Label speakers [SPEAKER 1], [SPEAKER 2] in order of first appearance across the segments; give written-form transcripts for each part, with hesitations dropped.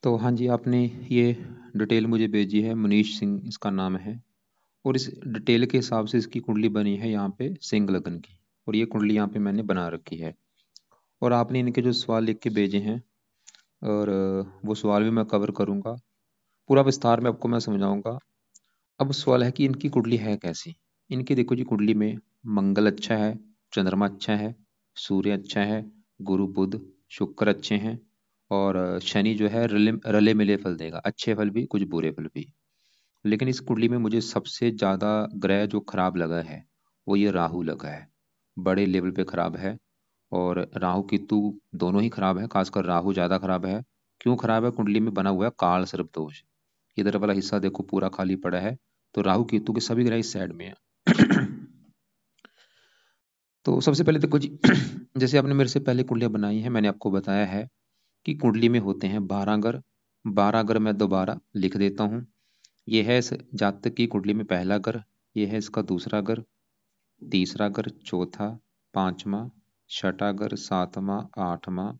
[SPEAKER 1] तो हाँ जी, आपने ये डिटेल मुझे भेजी है, मनीष सिंह इसका नाम है। और इस डिटेल के हिसाब से इसकी कुंडली बनी है यहाँ पे सिंह लगन की। और ये कुंडली यहाँ पे मैंने बना रखी है। और आपने इनके जो सवाल लिख के भेजे हैं, और वो सवाल भी मैं कवर करूँगा, पूरा विस्तार में आपको मैं समझाऊंगा। अब सवाल है कि इनकी कुंडली है कैसी। इनकी देखो जी, कुंडली में मंगल अच्छा है, चंद्रमा अच्छा है, सूर्य अच्छा है, गुरु बुध शुक्र अच्छे हैं। और शनि जो है रले रले मिले फल देगा, अच्छे फल भी कुछ बुरे फल भी। लेकिन इस कुंडली में मुझे सबसे ज़्यादा ग्रह जो खराब लगा है वो ये राहु लगा है। बड़े लेवल पे खराब है। और राहु केतु दोनों ही खराब है, खासकर राहु ज़्यादा खराब है। क्यों खराब है? कुंडली में बना हुआ है काल सर्प दोष। इधर वाला हिस्सा देखो पूरा खाली पड़ा है। तो राहु केतु के सभी ग्रह इस साइड में है। तो सबसे पहले देखो जी, जैसे आपने मेरे से पहले कुंडलियां बनाई हैं, मैंने आपको बताया है कि कुंडली में होते हैं 12 ग्रह। 12 ग्रह मैं दोबारा लिख देता हूँ। ये है इस जातक की कुंडली में पहला ग्रह, ये है इसका दूसरा ग्रह, तीसरा ग्रह, चौथा, पांचवा, छठा ग्रह, सातवां, आठवां,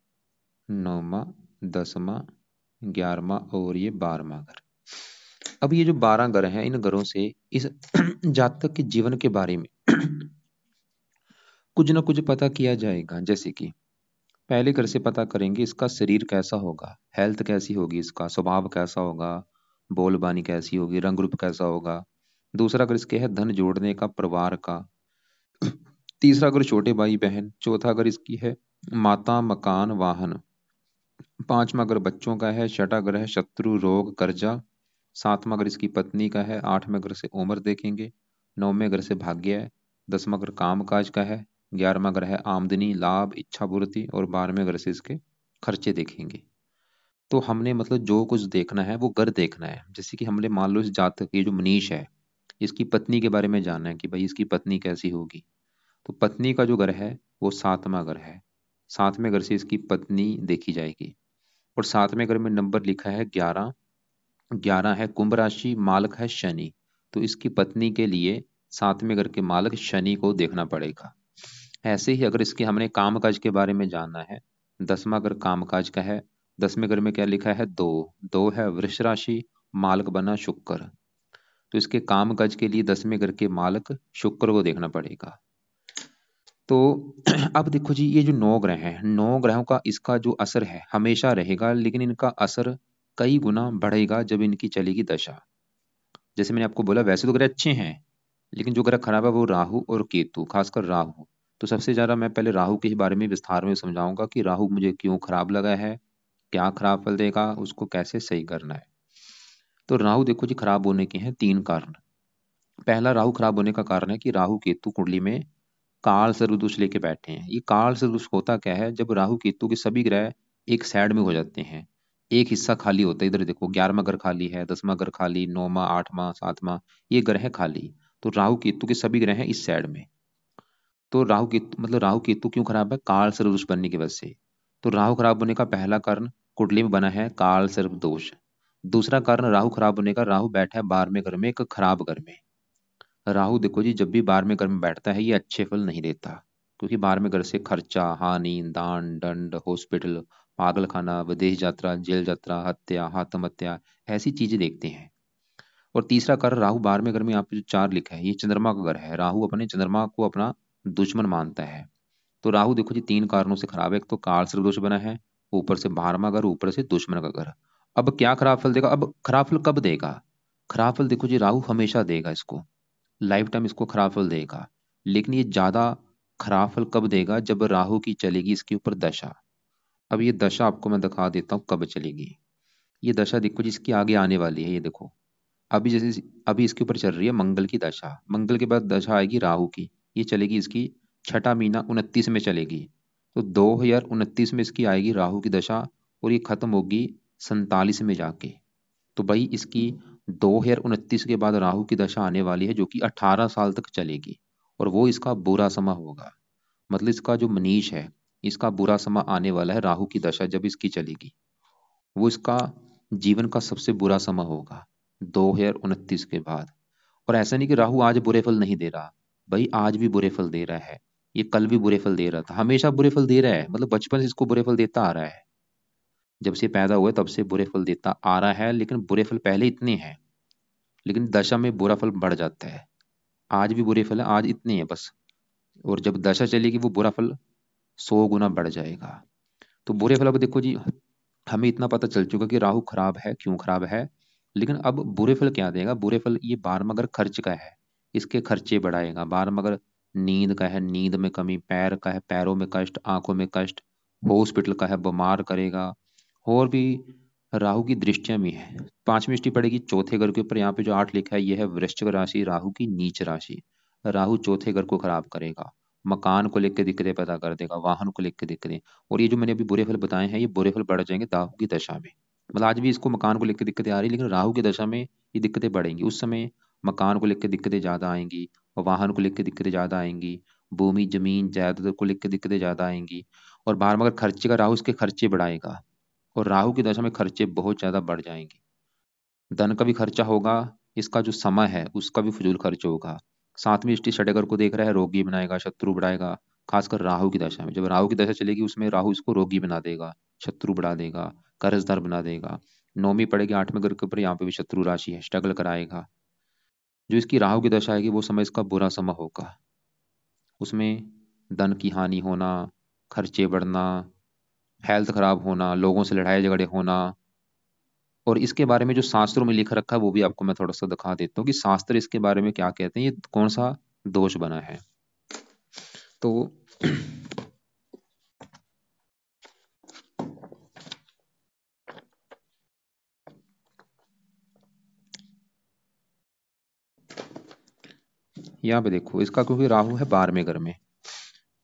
[SPEAKER 1] नौवां, दसवां, 11वां और ये 12वां ग्रह। अब ये जो 12 ग्रह हैं, इन ग्रहों से इस जातक के जीवन के बारे में कुछ ना कुछ पता किया जाएगा। जैसे कि पहले घर से पता करेंगे इसका शरीर कैसा होगा, हेल्थ कैसी होगी, इसका स्वभाव कैसा होगा, बोलबानी कैसी होगी, रंग रूप कैसा होगा। दूसरा अगर इसके है धन जोड़ने का, परिवार का। तीसरा अगर छोटे भाई बहन। चौथा अगर इसकी है माता, मकान, वाहन। पांचवा अगर बच्चों का है। छठा अगर है शत्रु, रोग, कर्जा। सातवां अगर इसकी पत्नी का है। आठवें अगर से उम्र देखेंगे। नौवें अगर से भाग्य है। दसवां अगर काम काज का है। 11वां अगर है आमदनी, लाभ, इच्छा पूर्ति। और 12वें अगर से इसके खर्चे देखेंगे। तो हमने मतलब जो कुछ देखना है वो घर देखना है। जैसे कि हमने मान लो इस जातक ये जो मनीष है, इसकी पत्नी के बारे में जानना है कि भाई इसकी पत्नी कैसी होगी। तो पत्नी का जो घर है वो सातवां घर है। सातवें घर से इसकी पत्नी देखी जाएगी। और सातवें घर में नंबर लिखा है 11। 11 है कुंभ राशि, मालक है शनि। तो इसकी पत्नी के लिए सातवें घर के मालक शनि को देखना पड़ेगा। ऐसे ही अगर इसके हमने कामकाज के बारे में जानना है, 10वां घर कामकाज का है। 10वें घर में क्या लिखा है? 2। 2 है वृष राशि, मालक बना शुक्र। तो इसके कामकाज के लिए 10वें घर के मालक शुक्र को देखना पड़ेगा। तो अब देखो जी, ये जो 9 ग्रह हैं, 9 ग्रहों का इसका जो असर है हमेशा रहेगा, लेकिन इनका असर कई गुना बढ़ेगा जब इनकी चलेगी दशा। जैसे मैंने आपको बोला, वैसे तो ग्रह अच्छे हैं, लेकिन जो ग्रह खराब है वो राहु और केतु, खासकर राहु। तो सबसे ज्यादा मैं पहले राहु के बारे में विस्तार में समझाऊंगा कि राहु मुझे क्यों खराब लगा है, क्या खराब फल देगा, उसको कैसे सही करना है। तो राहु देखो जी, खराब होने के हैं 3 कारण। पहला राहु खराब होने का कारण है कि राहु केतु कुंडली में काल सर्वदोष लेके बैठे हैं। ये काल सर्वदोष होता क्या है? जब राहु केतु के सभी ग्रह एक साइड में हो जाते हैं, एक हिस्सा खाली होता है। इधर देखो 11वां घर खाली है, 10वां घर खाली, 9वां, 8वां, 7वां, ये ग्रह है खाली। तो राहु केतु के सभी ग्रह हैं इस साइड में। तो राहु केतु मतलब राहु केतु क्यों खराब है? काल सर्प दोष बनने की वजह से। तो राहु खराब होने का पहला कारण कुंडली में बना है काल सर्प दोष। दूसरा कारण राहु खराब होने का, राहु बैठा है 12वें घर में, एक खराब घर में। राहु देखो जी, जब भी 12वें घर में बैठता है ये अच्छे फल नहीं देता। क्योंकि 12वें घर से खर्चा, हानि, दान, दंड, हॉस्पिटल, पागल खाना, विदेश यात्रा, जेल यात्रा, हत्या, आत्महत्या, ऐसी चीजें देखते हैं। और तीसरा कारण राहु 12वें घर में, यहाँ पे जो 4 लिखा है ये चंद्रमा का घर है। राहु अपने चंद्रमा को अपना दुश्मन मानता है। तो राहु देखो जी 3 कारणों से खराब है। एक तो काल सर्प दोष बना है, ऊपर से 12वां घर, ऊपर से दुश्मन का घर। अब क्या खराब फल देगा? अब खराब फल कब देगा? खराब फल देखो जी, राहु हमेशा देगा इसको, लाइफ टाइम इसको खराब फल देगा। लेकिन ये ज्यादा खराब फल कब देगा? जब राहु की चलेगी इसके ऊपर दशा। अब ये दशा आपको मैं दिखा देता हूँ कब चलेगी। ये दशा देखो जिसकी आगे आने वाली है, ये देखो। अभी जैसे अभी इसके ऊपर चल रही है मंगल की दशा, मंगल के बाद दशा आएगी राहु की। ये चलेगी इसकी छठा महीना 29 में चलेगी। तो 2029 में इसकी आएगी राहु की दशा। और ये खत्म होगी 47 में जाके। तो भाई इसकी 2029 के बाद राहु की दशा आने वाली है, जो कि 18 साल तक चलेगी। और वो इसका बुरा समय होगा। मतलब इसका जो मनीष है, इसका बुरा समय आने वाला है। राहु की दशा जब इसकी चलेगी, वो इसका जीवन का सबसे बुरा समय होगा 2029 के बाद। और ऐसा नहीं कि राहु आज बुरे फल नहीं दे रहा, भाई आज भी बुरे फल दे रहा है। ये कल भी बुरे फल दे रहा था, हमेशा बुरे फल दे रहा है, मतलब बचपन से इसको बुरे फल देता आ रहा है। जब से पैदा हुआ तब से बुरे फल देता आ रहा है, लेकिन बुरे फल पहले इतने हैं, लेकिन दशा में बुरा फल बढ़ जाता है। आज भी बुरे फल है, आज इतने हैं बस, और जब दशा चलेगी वो बुरा फल 100 गुना बढ़ जाएगा। तो बुरे फल, अब देखो जी, हमें इतना पता चल चुका कि राहु खराब है, क्यों खराब है, लेकिन अब बुरे फल क्या देगा? बुरे फल ये बार मगर खर्च का है, इसके खर्चे बढ़ाएगा। बार मगर नींद का है, नींद में कमी, पैर का है, पैरों में कष्ट, आंखों में कष्ट, हॉस्पिटल का है, बीमार करेगा। और भी राहु की दृष्टियां भी हैं। पांचवी दृष्टि पड़ेगी चौथे घर के ऊपर, यहाँ पे जो 8 लिखा है ये है वृश्चिक राशि, राहु की नीच राशि। राहु चौथे घर को खराब करेगा, मकान को लेकर दिक्कतें पैदा कर देगा, वाहन को लेकर दिक्कतें। और ये जो मैंने अभी बुरे फल बताए हैं, ये बुरे फल बढ़ जाएंगे राहु की दशा में। मतलब आज भी इसको मकान को लेकर दिक्कतें आ रही है, लेकिन राहु की दशा में ये दिक्कतें बढ़ेंगी। उस समय मकान को लेकर दिक्कतें ज्यादा आएंगी, और वाहन को लेकर दिक्कतें ज्यादा आएंगी, भूमि जमीन जायदाद को लेकर दिक्कतें ज्यादा आएंगी। और बार मगर खर्चे का राहु इसके खर्चे बढ़ाएगा, और राहु की दशा में खर्चे बहुत ज्यादा बढ़ जाएंगे। धन का भी खर्चा होगा, इसका जो समय है उसका भी फजूल खर्च होगा। सातवीं दृष्टि षड्गर को देख रहा है, रोगी बनाएगा, शत्रु बढ़ाएगा। खासकर राहु की दशा में, जब राहु की दशा चलेगी उसमें राहु इसको रोगी बना देगा, शत्रु बढ़ा देगा, कर्जदार बना देगा। नौवीं पड़ेगी आठवें घर के ऊपर, यहाँ पे भी शत्रु राशि है, स्ट्रगल कराएगा। जो इसकी राहु की दशा आएगी वो समय इसका बुरा समय होगा। उसमें धन की हानि होना, खर्चे बढ़ना, हेल्थ खराब होना, लोगों से लड़ाई झगड़े होना। और इसके बारे में जो शास्त्रों में लिखा रखा है वो भी आपको मैं थोड़ा सा दिखा देता हूँ कि शास्त्र इसके बारे में क्या कहते हैं, ये कौन सा दोष बना है। तो यहाँ पे देखो, इसका क्योंकि राहु है 12वें घर में,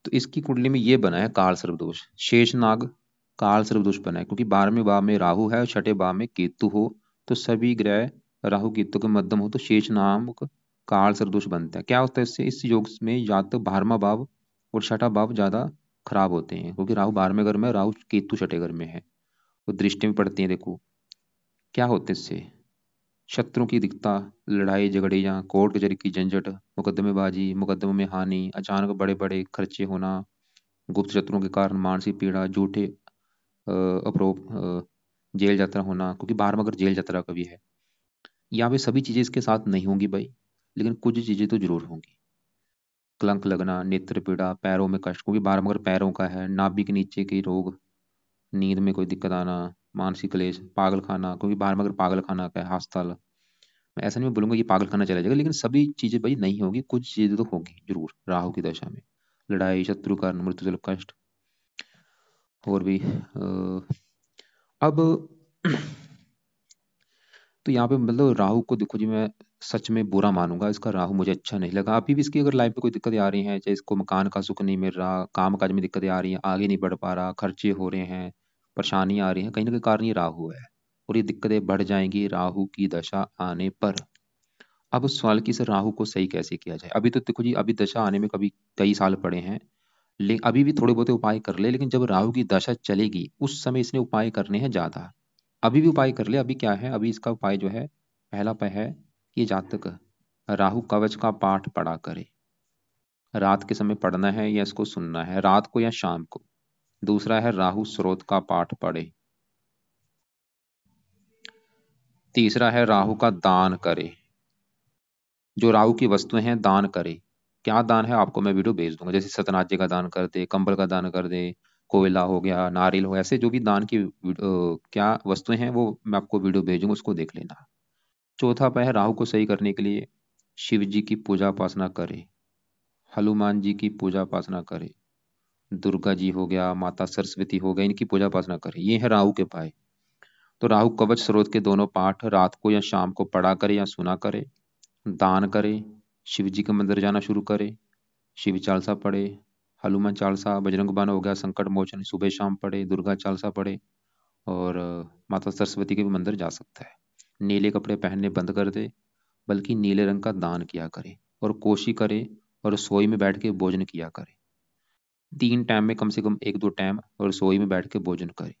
[SPEAKER 1] तो इसकी कुंडली में ये बना है काल सर्प दोष, शेष नाग काल सर्प दोष बना है। क्योंकि 12वें भाव में राहु है और छठे भाव में केतु हो, तो सभी ग्रह राहु केतु के मध्यम हो तो शेष नामक काल सर्प दोष बनता है। क्या होता है इससे? इस योग में या तो 12वां भाव और छठा भाव ज्यादा खराब होते हैं, क्योंकि राहु 12वें घर में, राहु केतु छठे घर में है, तो दृष्टि में पड़ती है। देखो क्या होते हैं इससे, शत्रुओं की दिक्कता, लड़ाई झगड़े या कोर्ट कचहरी की झंझट, मुकदमेबाजी, मुकदमों में हानि, अचानक बड़े बड़े खर्चे होना, गुप्त शत्रुओं के कारण मानसिक पीड़ा, झूठे अपरोप, जेल यात्रा होना, क्योंकि बार मगर जेल यात्रा का भी है। यहाँ पे सभी चीजें इसके साथ नहीं होंगी भाई, लेकिन कुछ चीजें तो जरूर होंगी। कलंक लगना, नेत्र पीड़ा, पैरों में कष्ट, क्योंकि बार मगर पैरों का है, नाभि के नीचे के रोग, नींद में कोई दिक्कत आना, मानसिक क्लेश, पागल खाना, क्योंकि बार मगर पागल खाना का है, हस्ताल। मैं ऐसा नहीं बोलूंगा ये पागल खाना चला जाएगा, लेकिन सभी चीजें भाई नहीं होगी, कुछ चीजें तो होगी जरूर राहु की दशा में। लड़ाई, शत्रु का मृत्यु, कष्ट, और भी अब तो यहाँ पे मतलब राहु को देखो जी, मैं सच में बुरा मानूंगा, इसका राहु मुझे अच्छा नहीं लगा। अभी भी इसकी अगर लाइफ में कोई दिक्कतें आ रही हैं, चाहे इसको मकान का सुख नहीं मिल रहा, काम काज में दिक्कतें आ रही हैं, आगे नहीं बढ़ पा रहा, खर्चे हो रहे हैं, परेशानी आ रही है, कहीं ना कहीं कारण ये राहु है। और ये दिक्कतें बढ़ जाएंगी राहु की दशा आने पर। अब उस सवाल की, सर राहु को सही कैसे किया जाए? अभी तो देखो जी, अभी दशा आने में कभी कई साल पड़े हैं, लेकिन अभी भी थोड़े बहुत उपाय कर ले, लेकिन जब राहु की दशा चलेगी उस समय इसने उपाय करने हैं ज्यादा। अभी भी उपाय कर ले, अभी क्या है, अभी इसका उपाय जो है, पहला उपाय है कि जातक राहु कवच का पाठ पढ़ा करे। रात के समय पढ़ना है या इसको सुनना है, रात को या शाम को। दूसरा है राहु स्रोत का पाठ पढ़े। तीसरा है राहु का दान करे, जो राहु की वस्तुएं हैं दान करे। क्या दान है आपको मैं वीडियो भेज दूंगा, जैसे सतनाजे का दान कर दे, कंबल का दान कर दे, कोयला हो गया, नारियल हो, ऐसे जो भी दान की क्या वस्तुएं हैं वो मैं आपको वीडियो भेजूंगा, उसको देख लेना। चौथा उपाय है राहु को सही करने के लिए शिव जी की पूजा उपासना करे, हनुमान जी की पूजा उपासना करे, दुर्गा जी हो गया, माता सरस्वती हो गया, इनकी पूजा उपासना करे। ये है राहु के उपाय। तो राहु कवच स्रोत के दोनों पाठ रात को या शाम को पढ़ा करे या सुना करे, दान करे, शिव जी के मंदिर जाना शुरू करे, शिव चालीसा पढ़े, हनुमान चालीसा, बजरंग बाण हो गया, संकट मोचन सुबह शाम पढ़े, दुर्गा चालीसा पढ़े, और माता सरस्वती के भी मंदिर जा सकता है। नीले कपड़े पहनने बंद कर दे, बल्कि नीले रंग का दान किया करे, और कोशिश करे और रसोई में बैठ के भोजन किया करे। 3 टाइम में कम से कम 1-2 टाइम और रसोई में बैठ के भोजन करे।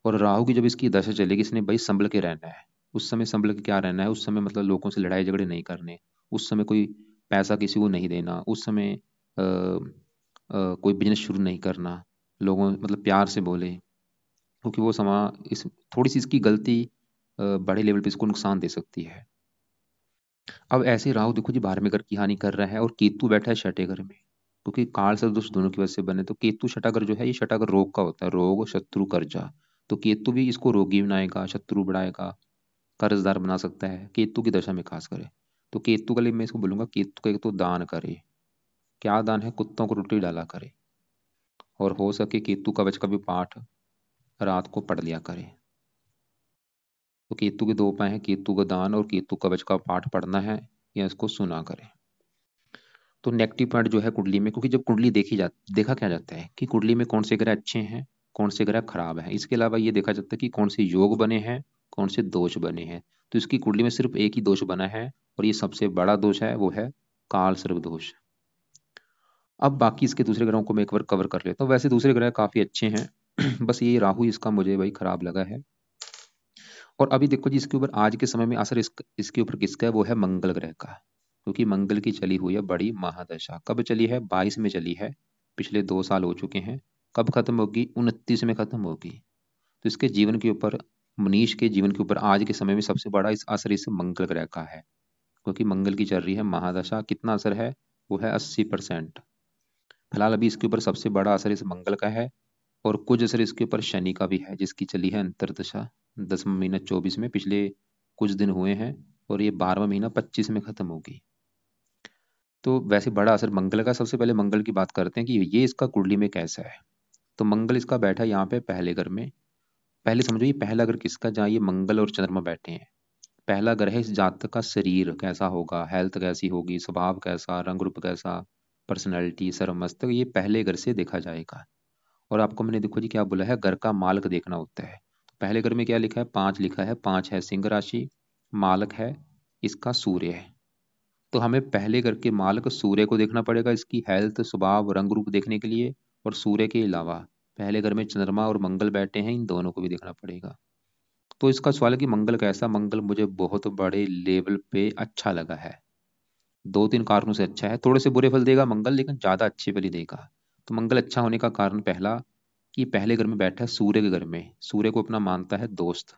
[SPEAKER 1] और राहु की जब इसकी दशा चलेगी, इसने भाई संभल के रहना है। उस समय संभल के क्या रहना है? उस समय मतलब लोगों से लड़ाई झगड़े नहीं करने, उस समय कोई पैसा किसी को नहीं देना, उस समय कोई बिजनेस शुरू नहीं करना, लोगों मतलब प्यार से बोले, क्योंकि वो समा इस थोड़ी सी इसकी गलती बड़े लेवल पे इसको नुकसान दे सकती है। अब ऐसे राहु देखो जी 12वें घर की हानि कर रहा है और केतु बैठा है छठे घर में, क्योंकि काल सदोष दोनों की वजह से बने। तो केतु छठा घर जो है, ये छठा घर रोग का होता है, रोग शत्रु कर्जा। तो केतु भी इसको रोगी बनाएगा, शत्रु बढ़ाएगा, कर्जदार बना सकता है केतु की दशा में खास करे। तो केतु के लिए मैं इसको बोलूंगा, केतु का एक तो दान करे। क्या दान है? कुत्तों को रोटी डाला करे। और हो सके केतु कवच का भी पाठ रात को पढ़ लिया करे। तो केतु के दो उपाय हैं, केतु का दान और केतु कवच का पाठ पढ़ना है, या इसको सुना करें। तो नेगेटिव पॉइंट जो है कुंडली में, क्योंकि जब कुंडली देखा क्या जाता है कि कुंडली में कौन से ग्रह अच्छे हैं, कौन से ग्रह खराब हैं। इसके अलावा ये देखा जाता है कि कौन से योग बने हैं, कौन से दोष बने हैं। तो इसकी कुंडली में सिर्फ एक ही दोष बना है, और ये सबसे बड़ा दोष है, वो है काल सर्प दोष। अब बाकी इसके दूसरे ग्रहों को मैं एक बार कवर कर लेता हूँ। वैसे दूसरे ग्रह काफी अच्छे हैं बस ये राहु इसका मुझे भाई खराब लगा है। और अभी देखो जी, इसके ऊपर आज के समय में असर इसके ऊपर किसका है? वो है मंगल ग्रह का। क्योंकि मंगल की चली हुई है बड़ी महादशा। कब चली है? 22 में चली है। पिछले 2 साल हो चुके हैं। कब खत्म होगी? 29 में खत्म होगी। तो इसके जीवन के ऊपर, मनीष के जीवन के ऊपर आज के समय में सबसे बड़ा इस असर इस मंगल ग्रह का है। क्योंकि मंगल की चल रही है महादशा। कितना असर है? वो है 80%। फिलहाल अभी इसके ऊपर सबसे बड़ा असर इस मंगल का है। और कुछ असर इसके ऊपर शनि का भी है, जिसकी चली है अंतरदशा 10वां महीना 24 में, पिछले कुछ दिन हुए हैं। और ये 12वां महीना 25 में खत्म होगी। तो वैसे बड़ा असर मंगल का। सबसे पहले मंगल की बात करते हैं कि ये इसका कुंडली में कैसा है। तो मंगल इसका बैठा है यहाँ पे पहले घर में। पहले समझो ये पहला घर किसका, जहाँ ये मंगल और चंद्रमा बैठे हैं। पहला घर है इस जातक का। शरीर कैसा होगा, हेल्थ कैसी होगी, स्वभाव कैसा, रंग रूप कैसा, पर्सनैलिटी, सर्वमस्तक, ये पहले घर से देखा जाएगा। और आपको मैंने देखो जी क्या बोला है, घर का मालक देखना होता है। तो पहले घर में क्या लिखा है? 5 लिखा है। 5 है सिंह राशि। मालक है इसका सूर्य है। तो हमें पहले घर के मालक सूर्य को देखना पड़ेगा, इसकी हेल्थ, स्वभाव, रंग रूप देखने के लिए। और सूर्य के अलावा पहले घर में चंद्रमा और मंगल बैठे हैं, इन दोनों को भी देखना पड़ेगा। तो इसका सवाल है कि मंगल कैसा। मंगल मुझे बहुत बड़े लेवल पे अच्छा लगा है। 2-3 कारणों से अच्छा है। थोड़े से बुरे फल देगा मंगल, लेकिन ज्यादा अच्छे फल ही देगा। तो मंगल अच्छा होने का कारण पहला, कि पहले घर में बैठा है सूर्य के घर में। सूर्य को अपना मानता है दोस्त।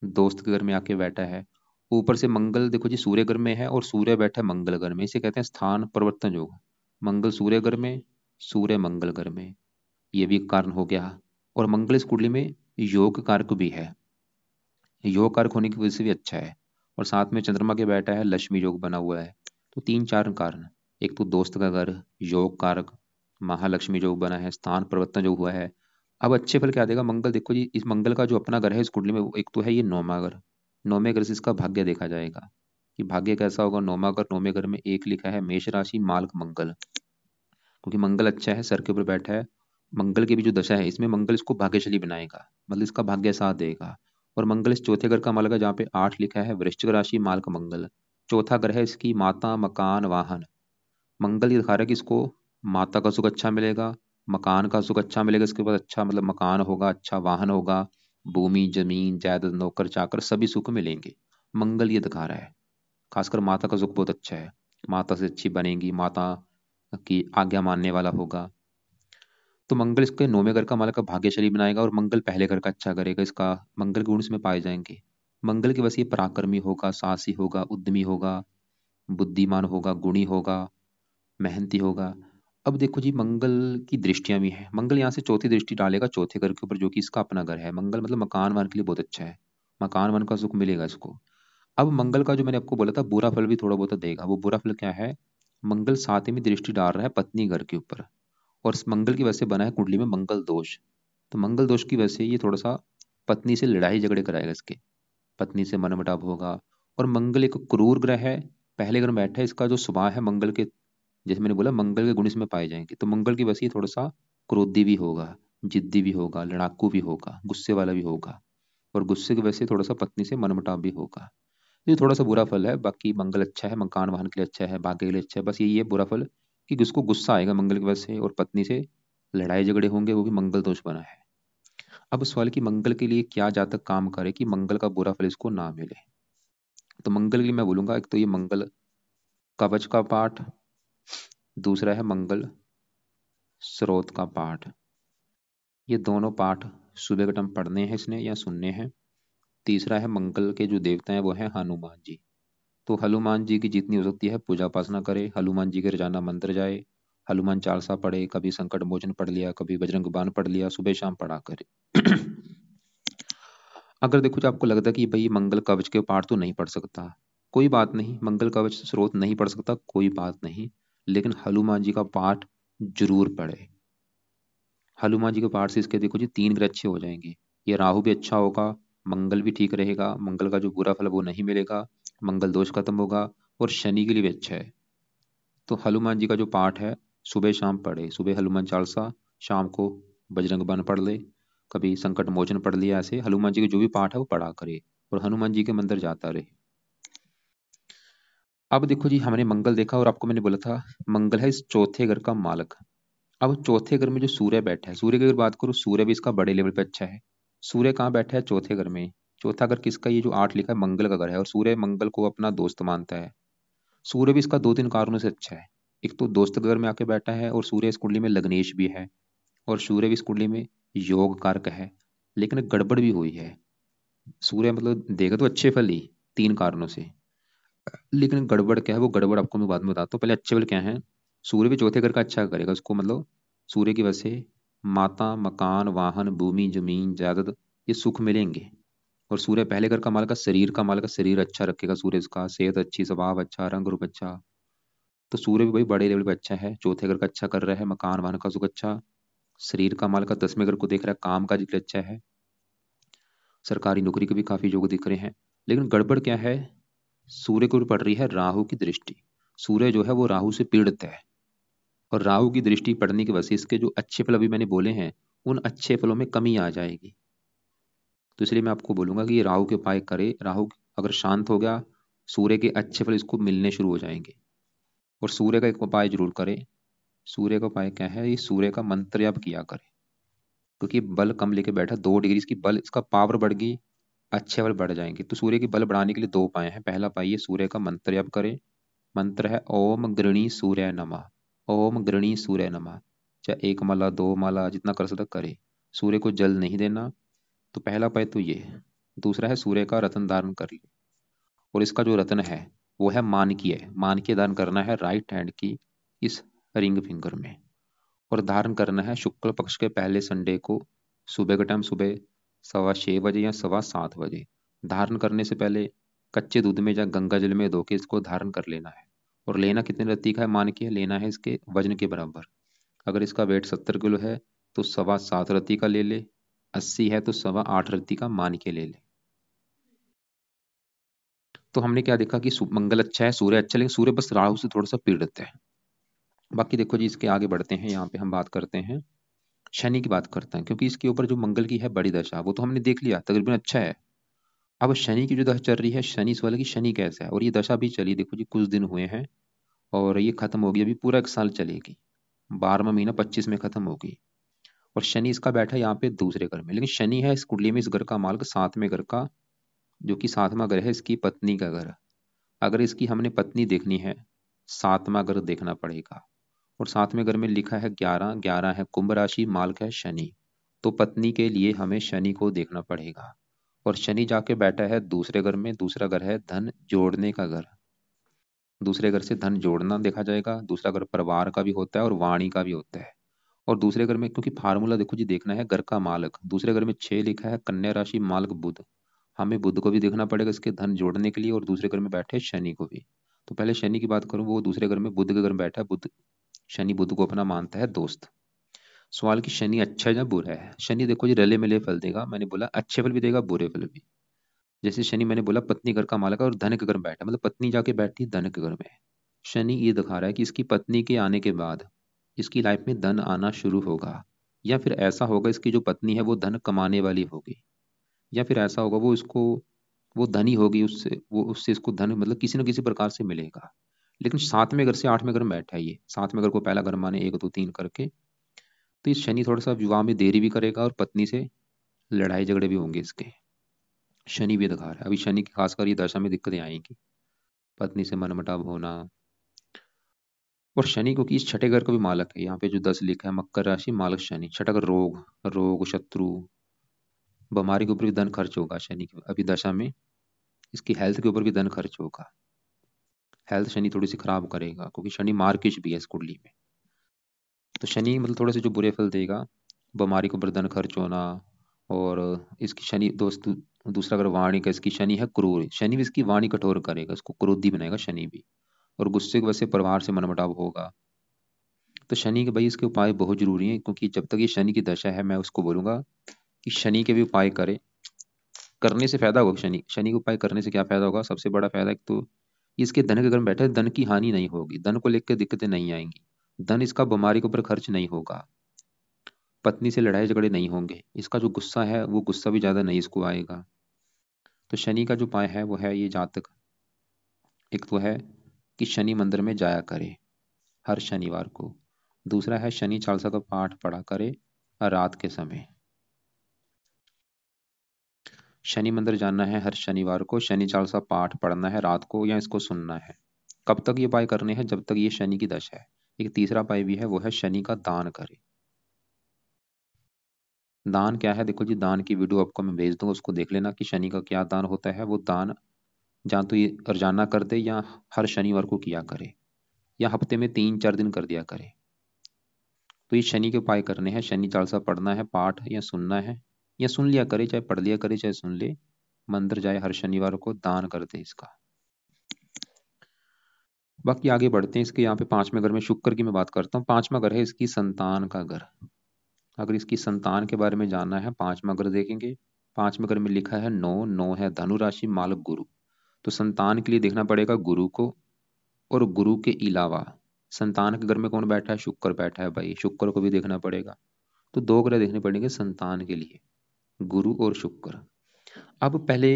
[SPEAKER 1] दोस्त के घर में आके बैठा है। ऊपर से मंगल देखो जी सूर्य घर में है, और सूर्य बैठा है मंगल घर में। इसे कहते हैं स्थान परिवर्तन योग। मंगल सूर्य घर में, सूर्य मंगल घर में, ये भी एक कारण हो गया। और मंगल इस कुंडली में योग कारक भी है। योग कारक होने की वजह से भी अच्छा है। और साथ में चंद्रमा के बैठा है, लक्ष्मी योग बना हुआ है। तो 3-4 कारण। एक तो दोस्त का घर, योग कारक, महालक्ष्मी योग बना है, स्थान परिवर्तन जो हुआ है। अब अच्छे फल क्या देगा मंगल? देखो जी, इस मंगल का जो अपना घर है इस कुंडली में, एक तो है ये 9वां घर। 9वें घर से इसका भाग्य देखा जाएगा कि भाग्य कैसा होगा। 9वां घर, 9वें घर में एक लिखा है मेष राशि, मालक मंगल। क्योंकि मंगल अच्छा है, सर के ऊपर बैठा है। मंगल की भी जो दशा है इसमें मंगल इसको भाग्यशाली बनाएगा, मतलब इसका भाग्य साथ देगा। और मंगल इस चौथे घर का मालक है, जहाँ पे 8 लिखा है, वृश्चिक राशि, मालक मंगल। चौथा घर है इसकी माता, मकान, वाहन। मंगल ये दिखा रहा है कि इसको माता का सुख अच्छा मिलेगा, मकान का सुख अच्छा मिलेगा, इसके बाद अच्छा मतलब मकान होगा, अच्छा वाहन होगा, भूमि, जमीन, जायदाद, नौकर चाकर सभी सुख मिलेंगे। मंगल ये दिखा रहा है। खासकर माता का सुख बहुत अच्छा है। माता से अच्छी बनेगी, माता की आज्ञा मानने वाला होगा। तो मंगल इसके 9वें घर का मालक का भाग्यशाली बनाएगा। और मंगल पहले घर का अच्छा करेगा, इसका मंगल के गुण इसमें पाए जाएंगे। मंगल के वैसे ये पराक्रमी होगा, साहसी होगा, उद्यमी होगा, बुद्धिमान होगा, गुणी होगा, मेहनती होगा। अब देखो जी मंगल की दृष्टियां भी हैं। मंगल यहाँ से चौथी दृष्टि डालेगा चौथे घर के ऊपर, जो कि इसका अपना घर है। मंगल मतलब मकान वन के लिए बहुत अच्छा है। मकान वन का सुख मिलेगा इसको। अब मंगल का जो मैंने आपको बोला था बुरा फल भी थोड़ा बहुत देगा। वो बुरा फल क्या है? मंगल 7वीं दृष्टि डाल रहा है पत्नी घर के ऊपर। और इस मंगल की वजह से बना है कुंडली में मंगल दोष। तो मंगल दोष की वजह से ये थोड़ा सा पत्नी से लड़ाई झगड़े कराएगा इसके। पत्नी से मनमुटाव होगा। और मंगल एक क्रूर ग्रह है, पहले घर में बैठा है। इसका जो स्वभाव है मंगल के, जैसे मैंने बोला मंगल के गुण इसमें पाए जाएंगे। तो मंगल की वजह से ये थोड़ा सा क्रोधी भी होगा, जिद्दी भी होगा, लड़ाकू भी होगा, गुस्से वाला भी होगा। और गुस्से की वजह से थोड़ा सा पत्नी से मनमुटाव भी होगा। ये थोड़ा सा बुरा फल है। बाकी मंगल अच्छा है, मकान वाहन के लिए अच्छा है, भाग्य के लिए अच्छा है। बस यही है बुरा फल, कि उसको गुस्सा आएगा मंगल की वजह से, और पत्नी से लड़ाई झगड़े होंगे, वो भी मंगल दोष बना है। अब सवाल कि मंगल के लिए क्या जातक काम करे कि मंगल का बुरा फल इसको ना मिले। तो मंगल के लिए मैं बोलूंगा, एक तो ये मंगल कवच का पाठ, दूसरा है मंगल स्रोत का पाठ। ये दोनों पाठ सुबह के टाइम पढ़ने हैं इसने या सुनने हैं। तीसरा है मंगल के जो देवता हैं वो हैं हनुमान जी। तो हनुमान जी की जितनी हो सकती है पूजा उपासना करे, हनुमान जी के रोजाना मंदिर जाए, हनुमान चालीसा पढ़े, कभी संकट मोचन पढ़ लिया, कभी बजरंग बाण पढ़ लिया, सुबह शाम पढ़ा करे। अगर देखो जो आपको लगता है कि भाई मंगल कवच के पाठ तो नहीं पढ़ सकता, कोई बात नहीं, मंगल कवच स्रोत नहीं पढ़ सकता कोई बात नहीं, लेकिन हनुमान जी का पाठ जरूर पढ़े। हनुमान जी के पाठ से इसके देखो जी 3 ग्रह अच्छे हो जाएंगे। ये राहु भी अच्छा होगा, मंगल भी ठीक रहेगा, मंगल का जो बुरा फल वो नहीं मिलेगा, मंगल दोष खत्म होगा, और शनि के लिए भी अच्छा है। तो हनुमान जी का जो पाठ है सुबह शाम पढ़े, सुबह हनुमान चालीसा, शाम को बजरंग बाण पढ़ ले, कभी संकट मोचन पढ़ लिया, ऐसे हनुमान जी के जो भी पाठ है वो पढ़ा करे और हनुमान जी के मंदिर जाता रहे। अब देखो जी हमने मंगल देखा और आपको मैंने बोला था मंगल है इस चौथे घर का मालक। अब चौथे घर में जो सूर्य बैठा है, सूर्य की अगर बात करूँ सूर्य भी इसका बड़े लेवल पे अच्छा है। सूर्य कहाँ बैठा है? चौथे घर में। चौथा घर किसका? ये जो 8 लिखा है मंगल का घर है, और सूर्य मंगल को अपना दोस्त मानता है। सूर्य भी इसका 2-3 कारणों से अच्छा है। एक तो दोस्त घर में आके बैठा है, और सूर्य इस कुंडली में लग्नेश भी है, और सूर्य भी इस कुंडली में योग कारक है। लेकिन गड़बड़ भी हुई है। सूर्य मतलब देगा तो अच्छे फल ही 3 कारणों से, लेकिन गड़बड़ क्या है वो गड़बड़ आपको मैं बाद में बताता हूँ। पहले अच्छे फल क्या है? सूर्य भी चौथे घर का अच्छा करेगा उसको, मतलब सूर्य की वजह से माता, मकान, वाहन, भूमि, जमीन, जायदाद, ये सुख मिलेंगे। और सूर्य पहले घर का मालक है, शरीर का मालक है, शरीर अच्छा रखेगा सूर्य इसका, सेहत अच्छी, स्वभाव अच्छा, रंग रूप अच्छा। तो सूर्य भी भाई बड़े लेवल पे अच्छा है, चौथे घर का अच्छा कर रहा है, मकान वाहन का सुख अच्छा, शरीर का मालक है, 10वें घर को देख रहा है, काम का जिक्र अच्छा है, सरकारी नौकरी के भी काफी योग दिख रहे हैं। लेकिन गड़बड़ क्या है? सूर्य को भी पड़ रही है राहु की दृष्टि। सूर्य जो है वो राहु से पीड़ित है, और राहु की दृष्टि पड़ने की वजह से इसके जो अच्छे फल अभी मैंने बोले हैं उन अच्छे फलों में कमी आ जाएगी। तो इसलिए मैं आपको बोलूंगा कि ये राहु के उपाय करे। राहु अगर शांत हो गया, सूर्य के अच्छे फल इसको मिलने शुरू हो जाएंगे। और सूर्य का एक उपाय जरूर करे। सूर्य का उपाय क्या है? ये सूर्य का मंत्र जप किया करे, क्योंकि बल कम लेके बैठा, 2 डिग्री इसकी बल, इसका पावर बढ़ गई, अच्छे बल बढ़ जाएंगे। तो सूर्य की बल बढ़ाने के लिए 2 उपाय हैं। पहला उपाय ये सूर्य का मंत्र जप करे। मंत्र है ओम गृणी सूर्य नमः। ओम गृणी सूर्य नमः। चाहे 1 माला 2 माला जितना कर सकता करे। सूर्य को जल नहीं देना। तो पहला उपाय तो ये है। दूसरा है सूर्य का रत्न धारण कर ले, और इसका जो रत्न है वो है मानकीय। मानकीय धारण करना है राइट हैंड की इस रिंग फिंगर में, और धारण करना है शुक्ल पक्ष के पहले संडे को, सुबह का टाइम, सुबह 6:15 बजे या 7:15 बजे। धारण करने से पहले कच्चे दूध में या गंगा जल में धो के इसको धारण कर लेना है। और लेना कितने रत्ती का है? मान के लेना है इसके वजन के बराबर। अगर इसका वेट 70 किलो है तो 7.25 रत्ती का ले ले, 80 है तो 8.25 रत्ती का मान के ले ले। तो हमने क्या देखा कि मंगल अच्छा है, सूर्य अच्छा है, लेकिन सूर्य बस राहु से थोड़ा सा पीड़ित है। बाकी देखो जी इसके आगे बढ़ते हैं, यहाँ पे हम बात करते हैं शनि की, बात करते हैं, क्योंकि इसके ऊपर जो मंगल की है बड़ी दशा वो तो हमने देख लिया तकरीबन अच्छा है। अब शनि की जो दशा चल रही है, शनि इस वाले की शनि कैसा है, और ये दशा भी चली देखो जी कुछ दिन हुए हैं, और ये खत्म होगी, अभी पूरा 1 साल चलेगी, 12वां महीना 25 में खत्म होगी। और शनि इसका बैठा है यहाँ पे दूसरे घर में, लेकिन शनि है इस कुंडली में इस घर का मालक 7वें घर का, जो कि 7वां घर है इसकी पत्नी का घर। अगर इसकी हमने पत्नी देखनी है, 7वां घर देखना पड़ेगा। और 7वें घर में लिखा है 11, 11 है कुंभ राशि, मालक है शनि। तो पत्नी के लिए हमें शनि को देखना पड़ेगा। और शनि जाके बैठा है दूसरे घर में, दूसरा घर है धन जोड़ने का घर। दूसरे घर से धन जोड़ना देखा जाएगा। दूसरा घर परिवार का भी होता है और वाणी का भी होता है। और दूसरे घर में क्योंकि फार्मूला देखो जी देखना है घर का मालक, दूसरे घर में 6 लिखा है कन्या राशि, मालक बुध। हमें बुध को भी देखना पड़ेगा इसके धन जोड़ने के लिए, और दूसरे घर में बैठे शनि को भी। तो पहले शनि की बात करूं, वो दूसरे घर में बुध के घर में बैठा है। बुध, शनि बुध को अपना मानता है दोस्त। सवाल कि शनि अच्छा है या बुरा है? शनि देखो जी रले मिले फल देगा, मैंने बोला अच्छे फल भी देगा बुरे फल भी। जैसे शनि मैंने बोला पत्नी घर का मालक है और धन के घर में बैठा, मतलब पत्नी जाके बैठती है धन के घर में। शनि ये दिखा रहा है कि इसकी पत्नी के आने के बाद इसकी लाइफ में धन आना शुरू होगा, या फिर ऐसा होगा इसकी जो पत्नी है वो धन कमाने वाली होगी, या फिर ऐसा होगा वो इसको, वो धनी होगी, उससे वो उससे इसको धन मतलब किसी न किसी प्रकार से मिलेगा। लेकिन 7वें घर से 8वें घर में बैठा है ये, 7वें घर को पहला घर माने 1 2 3 करके। तो इस शनि थोड़ा सा विवाह में देरी भी करेगा, और पत्नी से लड़ाई झगड़े भी होंगे इसके। शनि भी दिखा रहा है अभी शनि की खासकर ये दशा में दिक्कतें आएंगी, पत्नी से मनमुटाव होना। और शनि को कि इस छठे घर का भी मालक है, यहाँ पे जो 10 लिखा है मकर राशि, मालक शनि, छठा घर रोग, रोग शत्रु, बीमारी के ऊपर भी धन खर्च होगा शनि की अभी दशा में, इसकी हेल्थ के ऊपर भी धन खर्च होगा। हेल्थ शनि थोड़ी सी खराब करेगा क्योंकि शनि मार्किश भी है इस कुंडली में। तो शनि मतलब थोड़े से जो बुरे फल देगा, बीमारी के ऊपर धन खर्च होना। और इसकी शनि दोस्त दूसरा अगर वाणी का, इसकी शनि है क्रूर, शनि भी इसकी वाणी कठोर करेगा, इसको क्रोधी बनाएगा शनि भी। और गुस्से की वजह से परिवार से मनमुटाव होगा। तो शनि के भाई इसके उपाय बहुत जरूरी हैं, क्योंकि जब तक ये शनि की दशा है मैं उसको बोलूंगा कि शनि के भी उपाय करे, करने से फायदा होगा। शनि शनि के उपाय करने से क्या फायदा होगा, सबसे बड़ा फायदा एक तो इसके धन के घर में बैठे धन की हानि नहीं होगी, धन को लेकर दिक्कतें नहीं आएंगी, धन इसका बीमारी के ऊपर खर्च नहीं होगा, पत्नी से लड़ाई झगड़े नहीं होंगे, इसका जो गुस्सा है वो गुस्सा भी ज्यादा नहीं इसको आएगा। तो शनि का जो उपाय है वो है ये जातक, एक तो है कि शनि मंदिर में जाया करे हर शनिवार को। दूसरा है शनि चालीसा का पाठ पढ़ा करे रात के समय। शनि मंदिर जाना है हर शनिवार को, शनि चालीसा पाठ पढ़ना है रात को या इसको सुनना है। कब तक ये उपाय करने हैं, जब तक ये शनि की दशा है। एक तीसरा उपाय भी है, वो है शनि का दान करे। दान क्या है, देखो जी, दान की वीडियो आपको मैं भेज दूंगा, उसको देख लेना कि शनि का क्या दान होता है। वो दान या तो ये रोजाना कर दे या हर शनिवार को किया करे, या हफ्ते में 3-4 दिन कर दिया करे। तो ये शनि के उपाय करने हैं, शनि चालीसा पढ़ना है पाठ या सुनना है, या सुन लिया करे, चाहे पढ़ लिया करे चाहे सुन ले। मंदिर जाए हर शनिवार को, दान कर दे इसका। बाकी आगे बढ़ते हैं। इसके यहाँ पे पांचवें घर में शुक्र की मैं बात करता हूँ। पांचवा घर है इसकी संतान का घर। अगर इसकी संतान के बारे में जानना है, पांचवा घर देखेंगे। पांचवें घर में लिखा है 9, 9 है धनु राशि, मालक गुरु। तो संतान के लिए देखना पड़ेगा गुरु को, और गुरु के अलावा संतान के घर में कौन बैठा है, शुक्र बैठा है भाई, शुक्र को भी देखना पड़ेगा। तो दो ग्रह देखने पड़ेंगे संतान के लिए, गुरु और शुक्र। अब पहले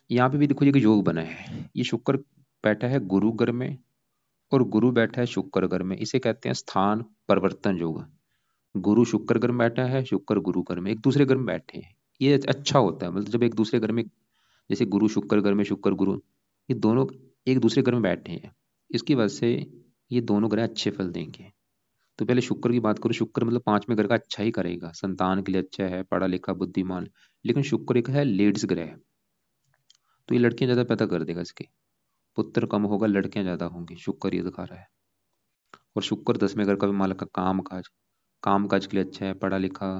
[SPEAKER 1] यहाँ पे भी देखो, ये एक योग बना है, ये शुक्र बैठा है गुरु घर में और गुरु बैठा है शुक्र घर में, इसे कहते हैं स्थान परिवर्तन योग। गुरु शुक्र घर में बैठा है, शुक्र गुरु घर में, एक दूसरे घर में बैठे हैं। ये अच्छा होता है, मतलब जब एक दूसरे घर में, जैसे गुरु शुक्र घर में, शुक्र गुरु, ये दोनों एक दूसरे घर में बैठे हैं, इसकी वजह से ये दोनों ग्रह अच्छे फल देंगे। तो पहले शुक्र की बात करूं, शुक्र मतलब पांचवें घर का अच्छा ही करेगा, संतान के लिए अच्छा है, पढ़ा लिखा बुद्धिमान। लेकिन शुक्र एक है लेडीज ग्रह, तो ये लड़कियां ज्यादा पैदा कर देगा, इसके पुत्र कम होगा, लड़कियां ज्यादा होंगी, शुक्र ये दिखा रहा है। और शुक्र 10वें घर का भी मालक का काम काज, काम काज के लिए अच्छा है, पढ़ा लिखा,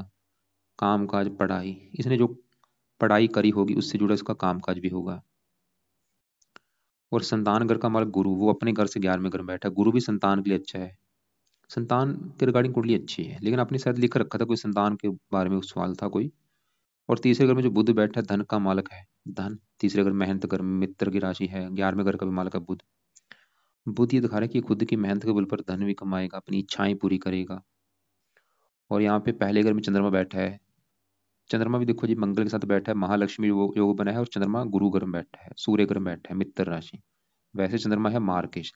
[SPEAKER 1] काम काज, पढ़ाई, इसने जो पढ़ाई करी होगी उससे जुड़ा इसका काम काज भी होगा। और संतान घर का मालक गुरु, वो अपने घर से 11वें घर में बैठा है, गुरु भी संतान के लिए अच्छा है। संतान के रिगार्डिंग कुंडली अच्छी है, लेकिन आपने शायद लिख रखा था कोई संतान के बारे में सवाल था कोई। और तीसरे घर में जो बुध बैठा है, धन का मालक है, धन। तीसरे घर मेहनत घर में मित्र की राशि है, 11वें घर का भी मालक है बुध। बुध ये दिखा रहा है कि खुद की मेहनत के बल पर धन भी कमाएगा, अपनी इच्छाएं पूरी करेगा। और यहाँ पे पहले घर में चंद्रमा बैठा है, चंद्रमा भी देखो जी मंगल के साथ बैठा है, महालक्ष्मी योग बना है, और चंद्रमा गुरु घर में बैठा है, सूर्य घर में बैठा है, मित्र राशि। वैसे चंद्रमा है मार्केश,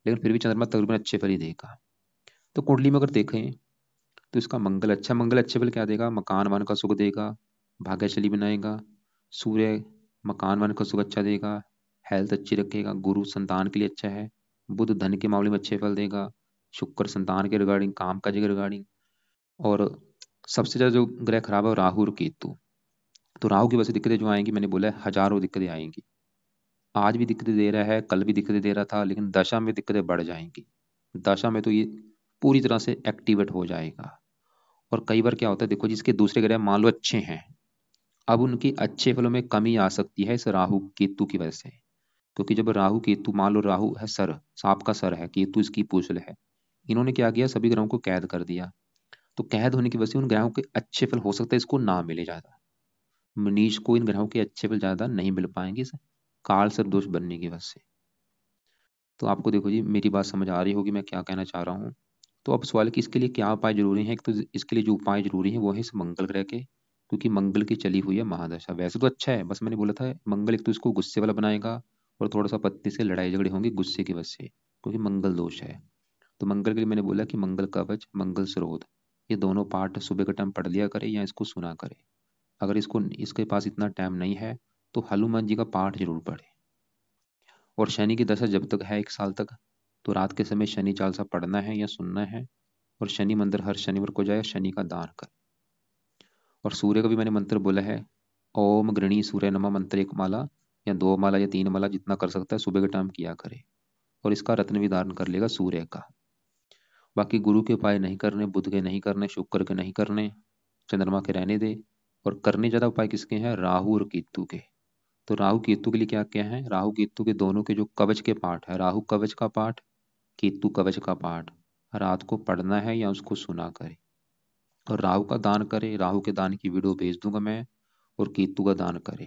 [SPEAKER 1] लेकिन फिर भी चंद्रमा तकरीबन अच्छे फल ही देगा। तो कुंडली में अगर देखें तो इसका मंगल अच्छा, मंगल अच्छे फल क्या देगा, मकान वन का सुख देगा, भाग्यशाली बनाएगा। सूर्य मकान वन का सुख अच्छा देगा, हेल्थ अच्छी रखेगा। गुरु संतान के लिए अच्छा है। बुध धन के मामले में अच्छे फल देगा। शुक्र संतान के रिगार्डिंग, काम काज के रिगार्डिंग। और सबसे ज्यादा जो ग्रह खराब है वो राहु और केतु। तो राहु की वजह से दिक्कतें जो आएंगी, मैंने बोला है हजारों दिक्कतें आएंगी। आज भी दिक्कतें दे रहा है, कल भी दिक्कतें दे रहा था, लेकिन दशा में दिक्कतें बढ़ जाएंगी। दशा में तो ये पूरी तरह से एक्टिवेट हो जाएगा। और कई बार क्या होता है, देखो जिसके दूसरे ग्रह मान लो अच्छे हैं, अब उनकी अच्छे फलों में कमी आ सकती है इस राहु केतु की वजह से। क्योंकि जब राहु केतु, मान लो राहु है सर, सांप का सर है, केतु इसकी पूंछल है, इन्होंने क्या किया, सभी ग्रहों को कैद कर दिया। तो कैद होने की वजह से उन ग्रहों के अच्छे फल हो सकता है इसको ना मिले ज्यादा, मनीष को इन ग्रहों के अच्छे फल ज्यादा नहीं मिल पाएंगे इस काल सर्प दोष बनने की वजह से। तो आपको देखो जी, मेरी बात समझ आ रही होगी मैं क्या कहना चाह रहा हूँ। तो अब सवाल है कि इसके लिए क्या उपाय जरूरी है। एक तो इसके लिए जो उपाय जरूरी है वो है इस मंगल ग्रह के, क्योंकि मंगल की चली हुई है महादशा। वैसे तो अच्छा है, बस मैंने बोला था मंगल एक तो इसको गुस्से वाला बनाएगा, और थोड़ा सा पत्नी से लड़ाई झगड़े होंगे गुस्से की वजह से, क्योंकि मंगल दोष है। तो मंगल के लिए मैंने बोला कि मंगल कवच, मंगल स्रोत, ये दोनों पाठ सुबह के टाइम पढ़ लिया करे या इसको सुना करे। अगर इसको, इसके पास इतना टाइम नहीं है, तो हनुमान जी का पाठ जरूर पढ़े। और शनि की दशा जब तक है 1 साल तक, तो रात के समय शनि चालीसा पढ़ना है या सुनना है। और शनि मंदिर हर शनिवार को जाए, शनि का दान कर। और सूर्य का भी मैंने मंत्र बोला है ओम गृणी सूर्य नमः मंत्र एक माला या 2 माला या 3 माला जितना कर सकता है सुबह के टाइम किया करे, और इसका रत्न भी धारण कर लेगा सूर्य का। बाकी गुरु के उपाय नहीं करने, बुध के नहीं करने, शुक्र के नहीं करने, चंद्रमा के रहने दे। और करने ज्यादा उपाय किसके हैं? राहु और केतु के। तो राहु केतु के लिए क्या क्या है? राहु केतु के दोनों के जो कवच के पाठ है, राहु कवच का पाठ, केतु कवच का पाठ, रात को पढ़ना है या उसको सुना करे। और राहु का दान करे, राहु के दान की वीडियो भेज दूंगा मैं। और केतु का दान करे,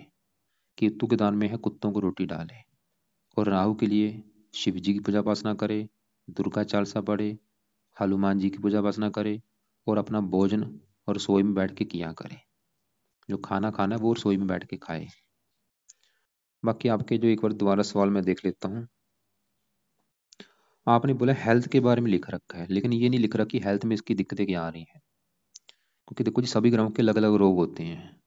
[SPEAKER 1] केतु के दान में है कुत्तों को रोटी डाले। और राहु के लिए शिव जी की पूजा उपासना करे, दुर्गा चालीसा पढ़े, हनुमान जी की पूजा उपासना करे, और अपना भोजन और रसोई में बैठ के किया करे। जो खाना खाना है वो रसोई में बैठ के खाए। बाकी आपके जो एक बार दोबारा सवाल मैं देख लेता हूँ। आपने बोला हेल्थ के बारे में लिख रखा है, लेकिन ये नहीं लिख रखा कि हेल्थ में इसकी दिक्कतें क्या आ रही हैं। क्योंकि देखो जी सभी ग्रहों के अलग अलग रोग होते हैं।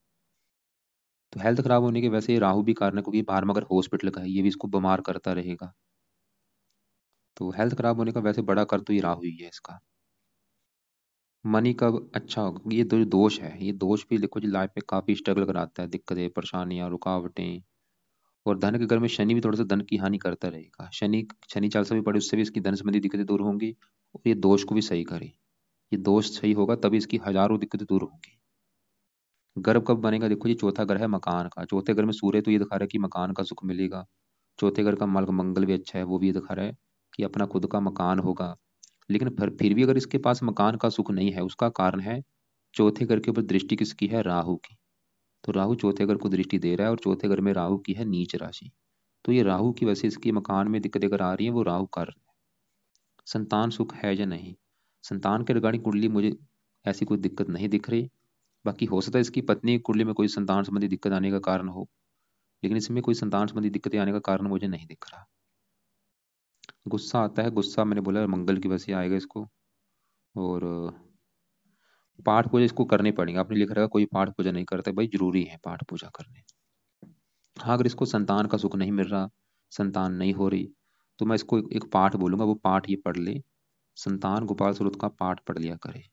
[SPEAKER 1] तो हेल्थ खराब होने के वैसे राहु भी कारण है, क्योंकि बाहर में अगर हॉस्पिटल का है ये भी इसको बीमार करता रहेगा। तो हेल्थ खराब होने का वैसे बड़ा कर तो ये राहु ही है इसका। मनी कब अच्छा होगा? क्योंकि ये दो जो दोष है, ये दोष भी देखो जी लाइफ में काफी स्ट्रगल कराता है, दिक्कतें परेशानियां रुकावटें। और धन के घर में शनि भी थोड़ा सा धन की हानि करता रहेगा। शनि शनि चालीसा भी पड़े उससे भी इसकी धन संबंधी दिक्कतें दूर होंगी। और ये दोष को भी सही करे, ये दोष सही होगा तभी इसकी हजारों दिक्कतें दूर होंगी। गर्भ कब बनेगा? देखो जी चौथा घर है मकान का, चौथे घर में सूर्य तो ये दिखा रहा है कि मकान का सुख मिलेगा। चौथे घर का मार्ग मंगल भी अच्छा है, वो भी ये दिखा रहा है कि अपना खुद का मकान होगा। लेकिन फिर भी अगर इसके पास मकान का सुख नहीं है, उसका कारण है चौथे घर के ऊपर दृष्टि किसकी है? राहु की। तो राहु चौथे घर को दृष्टि दे रहा है, और चौथे घर में राहु की है नीच राशि। तो ये राहु की वजह से इसकी मकान में दिक्कतें अगर आ रही है, वो राहु कारण है। संतान सुख है या नहीं? संतान के रिगार्डिंग कुंडली मुझे ऐसी कोई दिक्कत नहीं दिख रही। बाकी हो सकता है इसकी पत्नी की कुंडली में कोई संतान संबंधी दिक्कत आने का कारण हो, लेकिन इसमें कोई संतान संबंधी दिक्कतें आने का कारण मुझे नहीं दिख रहा। गुस्सा आता है, गुस्सा मैंने बोला मंगल की वजह से आएगा इसको। और पाठ पूजा इसको करनी पड़ेगी। आपने लिख रखा है कोई पाठ पूजा नहीं करता, भाई जरूरी है पाठ पूजा करने। हाँ अगर इसको संतान का सुख नहीं मिल रहा, संतान नहीं हो रही, तो मैं इसको एक पाठ बोलूंगा, वो पाठ ये पढ़ ले। संतान गोपाल स्रोत का पाठ पढ़ लिया करे।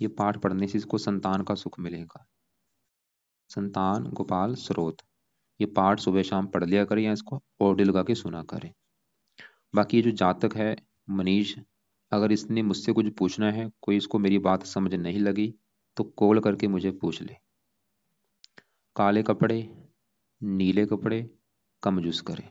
[SPEAKER 1] ये पाठ पढ़ने से इसको संतान का सुख मिलेगा। संतान गोपाल स्रोत, ये पाठ सुबह शाम पढ़ लिया करे या इसको ऑडियो लगा के सुना करे। बाकी ये जो जातक है मनीष, अगर इसने मुझसे कुछ पूछना है, कोई इसको मेरी बात समझ नहीं लगी, तो कॉल करके मुझे पूछ ले। काले कपड़े, नीले कपड़े कम यूज करे।